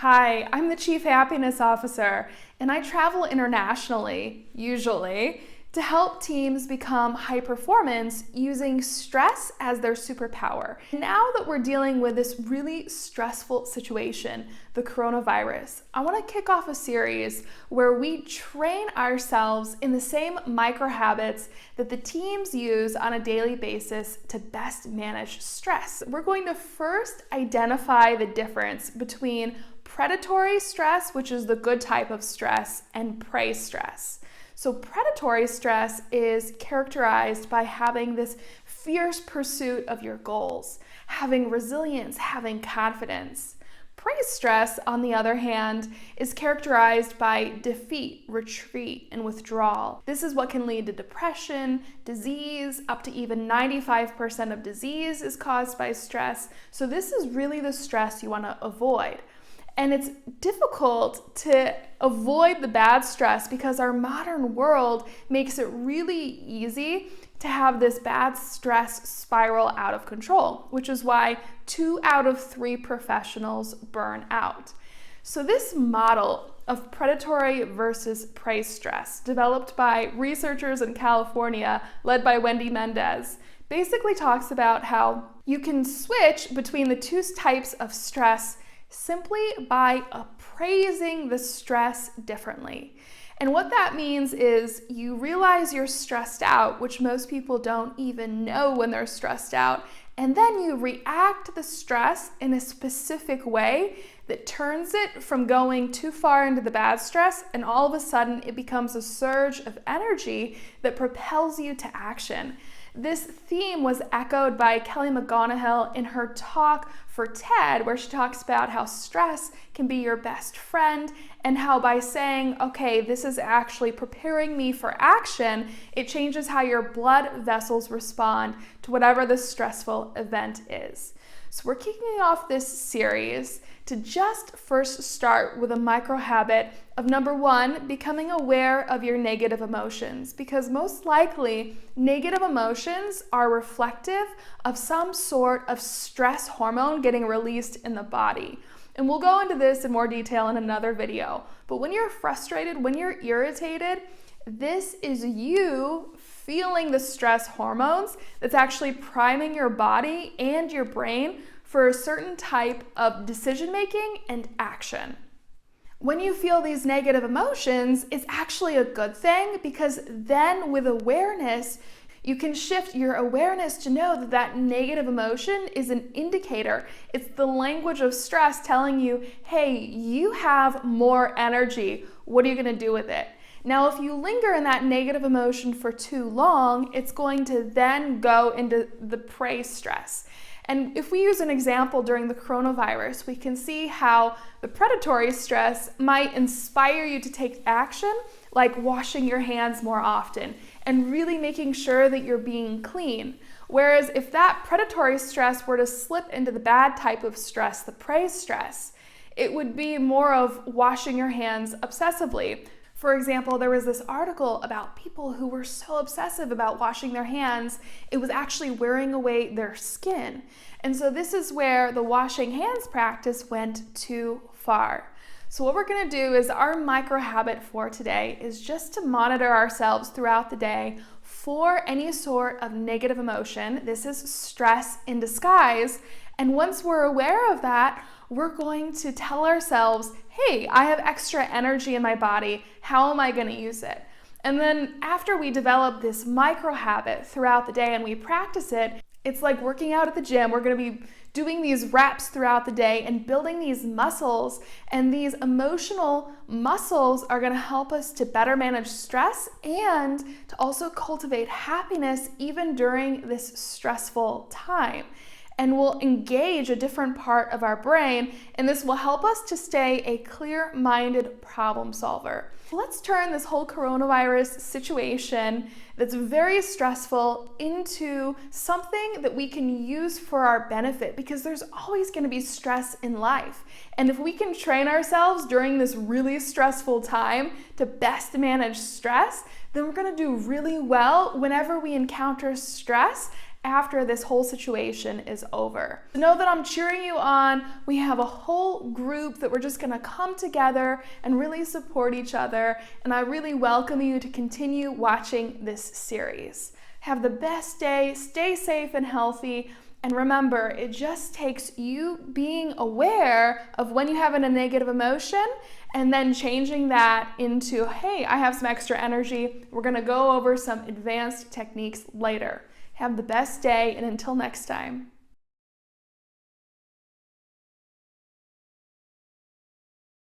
Hi, I'm the Chief Happiness Officer, and I travel internationally, usually, to help teams become high performance using stress as their superpower. Now that we're dealing with this really stressful situation, the coronavirus, I want to kick off a series where we train ourselves in the same micro habits that the teams use on a daily basis to best manage stress. We're going to first identify the difference between predatory stress, which is the good type of stress, and prey stress. So predatory stress is characterized by having this fierce pursuit of your goals, having resilience, having confidence. Prey stress, on the other hand, is characterized by defeat, retreat, and withdrawal. This is what can lead to depression, disease. Up to even 95% of disease is caused by stress. So this is really the stress you want to avoid. And it's difficult to avoid the bad stress because our modern world makes it really easy to have this bad stress spiral out of control, which is why 2 out of 3 professionals burn out. So this model of predatory versus prey stress, developed by researchers in California led by Wendy Mendez, basically talks about how you can switch between the 2 types of stress simply by appraising the stress differently. And what that means is you realize you're stressed out, which most people don't even know when they're stressed out, and then you react to the stress in a specific way that turns it from going too far into the bad stress, and all of a sudden it becomes a surge of energy that propels you to action. This theme was echoed by Kelly McGonigal in her talk for TED, where she talks about how stress can be your best friend and how by saying, okay, this is actually preparing me for action, it changes how your blood vessels respond to whatever the stressful event is. So we're kicking off this series to just first start with a micro habit of number 1, becoming aware of your negative emotions, because most likely negative emotions are reflective of some sort of stress hormone getting released in the body. And we'll go into this in more detail in another video. But when you're frustrated, when you're irritated, this is you feeling the stress hormones that's actually priming your body and your brain for a certain type of decision making and action. When you feel these negative emotions, it's actually a good thing, because then with awareness, you can shift your awareness to know that that negative emotion is an indicator. It's the language of stress telling you, hey, you have more energy. What are you going to do with it? Now, if you linger in that negative emotion for too long, it's going to then go into the prey stress. And if we use an example during the coronavirus, we can see how the predatory stress might inspire you to take action, like washing your hands more often and really making sure that you're being clean. Whereas if that predatory stress were to slip into the bad type of stress, the prey stress, it would be more of washing your hands obsessively. For example, there was this article about people who were so obsessive about washing their hands, it was actually wearing away their skin. And so this is where the washing hands practice went too far. So what we're going to do is our micro habit for today is just to monitor ourselves throughout the day for any sort of negative emotion. This is stress in disguise. And once we're aware of that, we're going to tell ourselves, hey, I have extra energy in my body. How am I going to use it? And then after we develop this micro habit throughout the day and we practice it, it's like working out at the gym. We're going to be doing these reps throughout the day and building these muscles. And these emotional muscles are going to help us to better manage stress and to also cultivate happiness even during this stressful time. And we'll engage a different part of our brain, and this will help us to stay a clear-minded problem solver. Let's turn this whole coronavirus situation that's very stressful into something that we can use for our benefit, because there's always going to be stress in life. And if we can train ourselves during this really stressful time to best manage stress, then we're going to do really well whenever we encounter stress after this whole situation is over. Know that I'm cheering you on. We have a whole group that we're just gonna come together and really support each other, and I really welcome you to continue watching this series. Have the best day, stay safe and healthy, and remember, it just takes you being aware of when you're having a negative emotion and then changing that into, hey, I have some extra energy. We're gonna go over some advanced techniques later. Have the best day, and until next time.